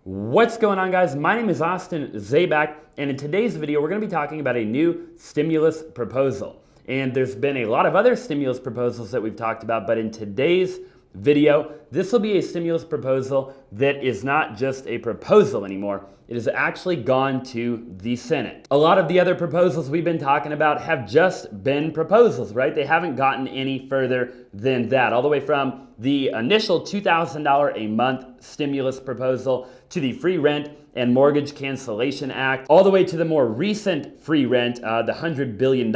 What's going on, guys? My name is Austin Zaback, and in today's video, we're going to be talking about a new stimulus proposal. And there's been a lot of other stimulus proposals that we've talked about, but in today's video, this will be a stimulus proposal that is not just a proposal anymore. It has actually gone to the Senate. A lot of the other proposals we've been talking about have just been proposals, right? They haven't gotten any further than that, all the way from the initial $2,000 a month stimulus proposal to the free rent and mortgage cancellation act, all the way to the more recent free rent, the $100 billion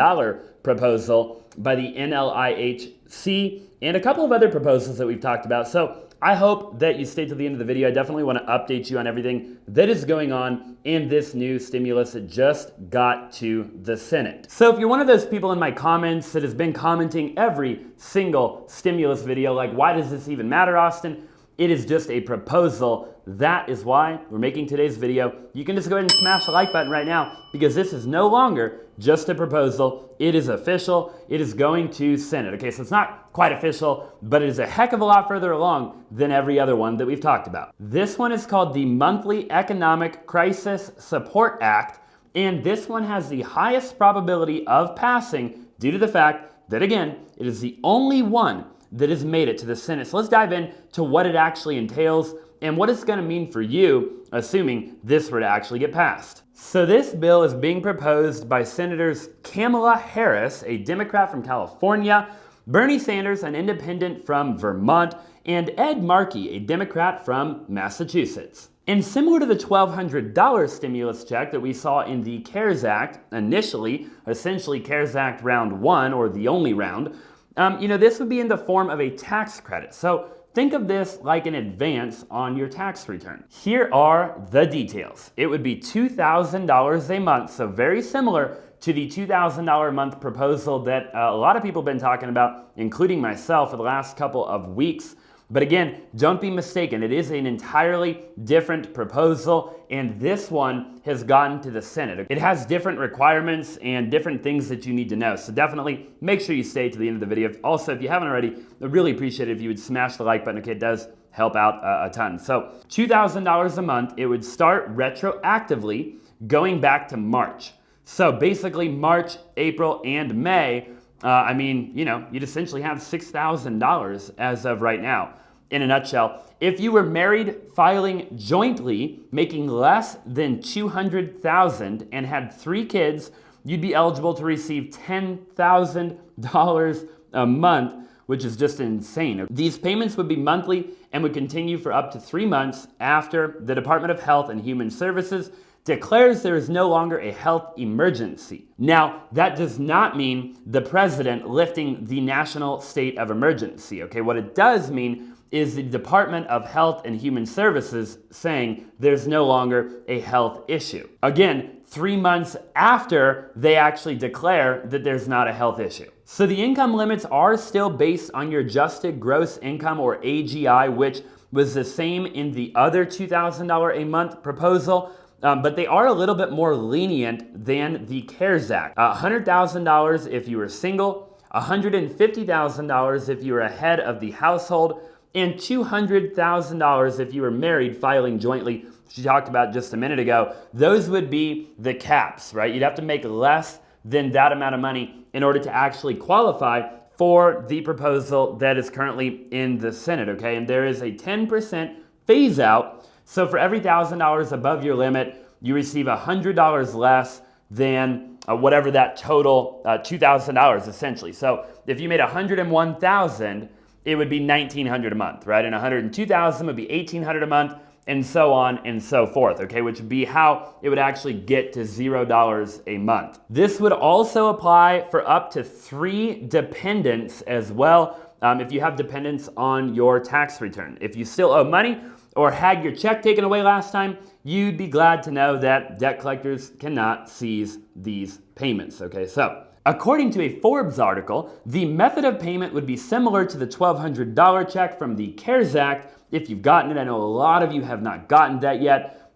proposal by the NLIHC, and a couple of other proposals that we've talked about. So I hope that you stay till the end of the video. I definitely want to update you on everything that is going on in this new stimulus that just got to the Senate. So if you're one of those people in my comments that has been commenting every single stimulus video, like, why does this even matter, Austin? It is just a proposal. That is why we're making today's video. You can just go ahead and smash the like button right now, because this is no longer just a proposal. It is official. It is going to Senate. Okay, so it's not quite official, but it is a heck of a lot further along than every other one that we've talked about. This one is called the Monthly Economic Crisis Support Act, and this one has the highest probability of passing due to the fact that, again, it is the only one that has made it to the Senate. So let's dive into what it actually entails and what it's going to mean for you, assuming this were to actually get passed. So this bill is being proposed by Senators Kamala Harris, a Democrat from California, Bernie Sanders, an independent from Vermont, and Ed Markey, a Democrat from Massachusetts. And similar to the $1,200 stimulus check that we saw in the CARES Act initially, essentially CARES Act round one, or the only round, this would be in the form of a tax credit. So think of this like an advance on your tax return. Here are the details. It would be $2,000 a month, so very similar to the $2,000 a month proposal that a lot of people have been talking about, including myself, for the last couple of weeks. But again, don't be mistaken. It is an entirely different proposal, and this one has gotten to the Senate. It has different requirements and different things that you need to know. So definitely make sure you stay to the end of the video. Also, if you haven't already, I'd really appreciate it if you would smash the like button. Okay, it does help out a ton. So $2,000 a month, it would start retroactively going back to March. So basically March, April, and May, you'd essentially have $6,000 as of right now. In a nutshell, if you were married filing jointly, making less than $200,000 and had 3 kids, you'd be eligible to receive $10,000 a month, which is just insane. These payments would be monthly and would continue for up to 3 months after the Department of Health and Human Services declares there is no longer a health emergency. Now, that does not mean the president lifting the national state of emergency, okay? What it does mean is the Department of Health and Human Services saying there's no longer a health issue. Again, 3 months after they actually declare that there's not a health issue. So the income limits are still based on your adjusted gross income, or AGI, which was the same in the other $2,000 a month proposal. But they are a little bit more lenient than the CARES Act. $100,000 if you were single, $150,000 if you were a head of the household, and $200,000 if you were married filing jointly, which we talked about just a minute ago. Those would be the caps, right? You'd have to make less than that amount of money in order to actually qualify for the proposal that is currently in the Senate, okay? And there is a 10% phase out. So for every $1,000 above your limit, you receive $100 less than whatever that total $2,000 essentially. So if you made $101,000, it would be $1,900 a month, right? And $102,000 would be $1,800 a month, and so on and so forth, okay? Which would be how it would actually get to $0 a month. This would also apply for up to 3 dependents as well, if you have dependents on your tax return. If you still owe money, or had your check taken away last time, you'd be glad to know that debt collectors cannot seize these payments, okay? So, according to a Forbes article, the method of payment would be similar to the $1,200 check from the CARES Act. If you've gotten it, I know a lot of you have not gotten that yet.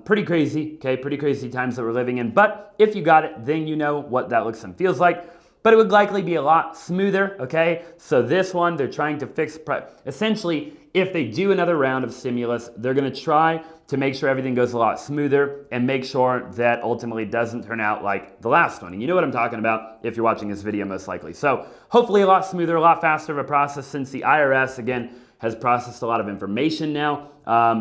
Pretty crazy, okay? Pretty crazy times that we're living in. But if you got it, then you know what that looks and feels like. but it would likely be a lot smoother, okay? So this one, they're trying to fix, essentially, if they do another round of stimulus, they're gonna try to make sure everything goes a lot smoother and make sure that ultimately doesn't turn out like the last one. And you know what I'm talking about if you're watching this video most likely. So hopefully a lot smoother, a lot faster of a process, since the IRS, again, has processed a lot of information now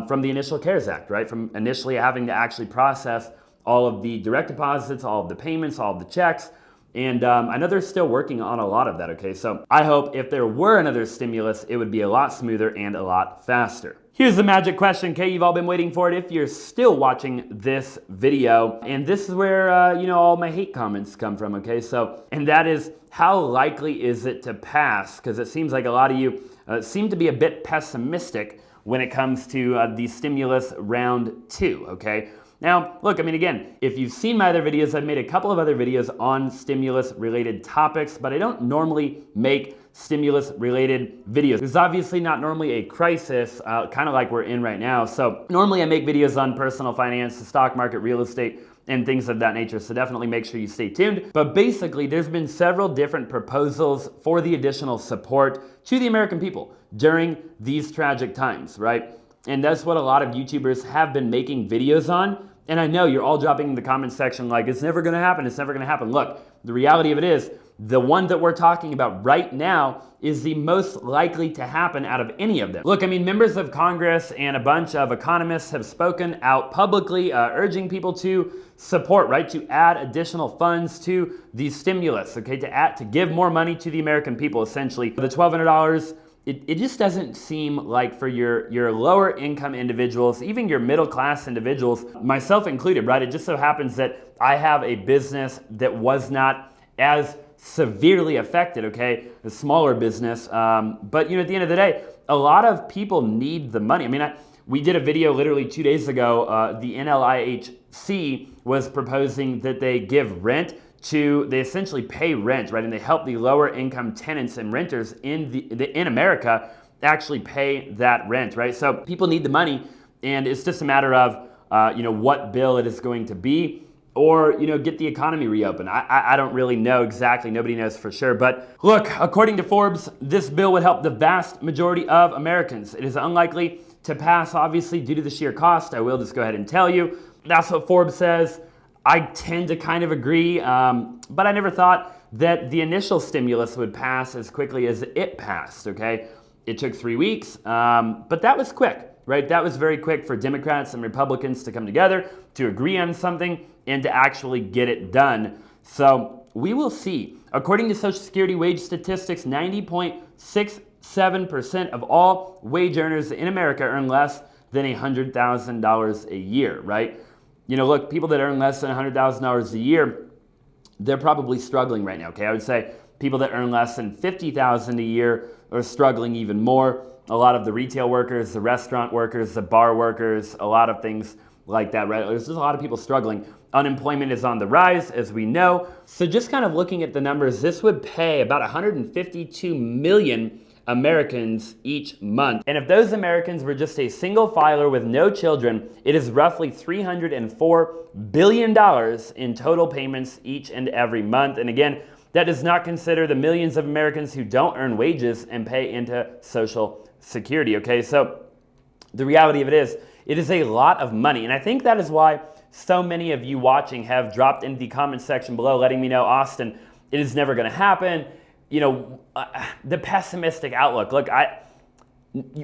from the initial CARES Act, right? From initially having to actually process all of the direct deposits, all of the payments, all of the checks. And I know they're still working on a lot of that, okay? So I hope if there were another stimulus, it would be a lot smoother and a lot faster. Here's the magic question, okay? You've all been waiting for it if you're still watching this video. And this is where, you know, all my hate comments come from, okay? So, and that is, how likely is it to pass? Because it seems like a lot of you seem to be a bit pessimistic when it comes to the stimulus round 2, okay? Now, look, I mean, again, if you've seen my other videos, I've made a couple of other videos on stimulus-related topics, but I don't normally make stimulus-related videos. There's obviously not normally a crisis, kind of like we're in right now. So normally I make videos on personal finance, the stock market, real estate, and things of that nature. So definitely make sure you stay tuned. But basically, there's been several different proposals for the additional support to the American people during these tragic times, right? And that's what a lot of YouTubers have been making videos on. And I know you're all dropping in the comment section like, it's never gonna happen, it's never gonna happen. Look, the reality of it is, the one that we're talking about right now is the most likely to happen out of any of them. Look, I mean, members of Congress and a bunch of economists have spoken out publicly, urging people to support, right, to add additional funds to the stimulus, okay, to give more money to the American people, essentially. The $1,200, it just doesn't seem like for your lower income individuals, even your middle class individuals, myself included, right? It just so happens that I have a business that was not as severely affected, okay? A smaller business. But you know, at the end of the day, a lot of people need the money. I mean, we did a video literally 2 days ago. The NLIHC was proposing that they give rent they essentially pay rent, right? And they help the lower income tenants and renters in America actually pay that rent, right? So people need the money, and it's just a matter of, you know, what bill it is going to be, or, you know, get the economy reopened. I don't really know exactly. Nobody knows for sure. But look, according to Forbes, this bill would help the vast majority of Americans. It is unlikely to pass, obviously, due to the sheer cost. I will just go ahead and tell you. That's what Forbes says. I tend to kind of agree, but I never thought that the initial stimulus would pass as quickly as it passed, okay? It took 3 weeks, but that was quick, right? That was very quick for Democrats and Republicans to come together, to agree on something, and to actually get it done. So we will see. According to Social Security wage statistics, 90.67% of all wage earners in America earn less than $100,000 a year, right? You know, look, people that earn less than $100,000 a year, they're probably struggling right now, okay? I would say people that earn less than $50,000 a year are struggling even more. A lot of the retail workers, the restaurant workers, the bar workers, a lot of things like that, right? There's just a lot of people struggling. Unemployment is on the rise, as we know. So just kind of looking at the numbers, this would pay about 152 million Americans each month. And if those Americans were just a single filer with no children, it is roughly $304 billion in total payments each and every month. And again, that does not consider the millions of Americans who don't earn wages and pay into Social Security, okay? So the reality of it is a lot of money. And I think that is why so many of you watching have dropped into the comment section below letting me know, Austin, it is never gonna happen. You know, the pessimistic outlook. Look,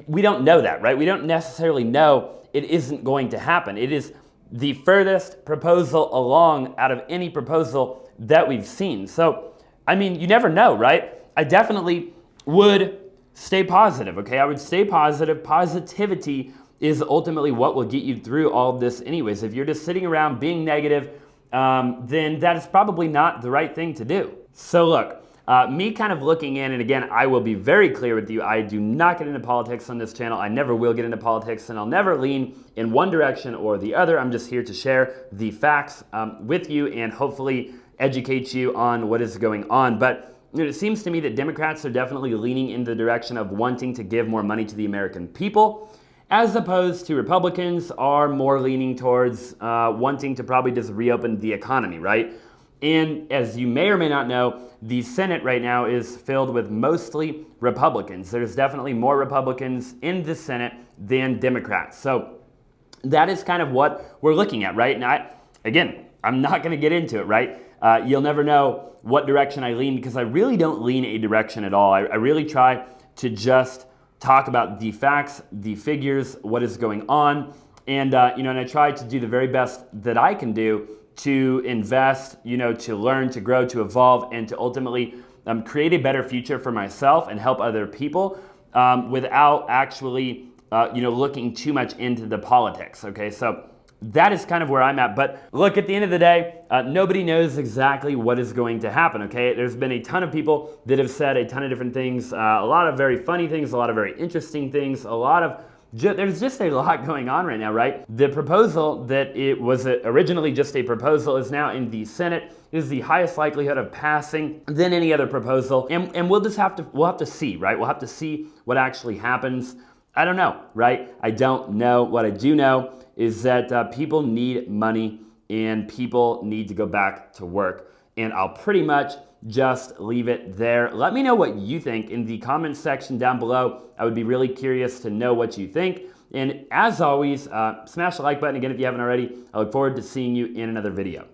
we don't know that, right? We don't necessarily know it isn't going to happen. It is the furthest proposal along out of any proposal that we've seen. So, I mean, you never know, right? I definitely would stay positive, okay? I would stay positive. Positivity is ultimately what will get you through all of this anyways. If you're just sitting around being negative, then that is probably not the right thing to do. So look, me kind of looking in, and again, I will be very clear with you, I do not get into politics on this channel. I never will get into politics, and I'll never lean in one direction or the other. I'm just here to share the facts with you and hopefully educate you on what is going on. But you know, it seems to me that Democrats are definitely leaning in the direction of wanting to give more money to the American people, as opposed to Republicans are more leaning towards wanting to probably just reopen the economy, right? And as you may or may not know, the Senate right now is filled with mostly Republicans. There's definitely more Republicans in the Senate than Democrats. So that is kind of what we're looking at, right? And I'm not going to get into it, right? You'll never know what direction I lean because I really don't lean a direction at all. I really try to just talk about the facts, the figures, what is going on, and and I try to do the very best that I can do to invest, to learn, to grow, to evolve, and to ultimately create a better future for myself and help other people without actually, looking too much into the politics. Okay, so that is kind of where I'm at. But look, at the end of the day, nobody knows exactly what is going to happen, okay? There's been a ton of people that have said a ton of different things, a lot of very funny things, a lot of very interesting things, there's just a lot going on right now, right? The proposal that it was originally just a proposal is now in the Senate, is the highest likelihood of passing than any other proposal. And we'll have to see, right? We'll have to see what actually happens. I don't know, right? I don't know. What I do know is that people need money and people need to go back to work. And I'll pretty much just leave it there. Let me know what you think in the comments section down below. I would be really curious to know what you think. And as always, smash the like button again if you haven't already. I look forward to seeing you in another video.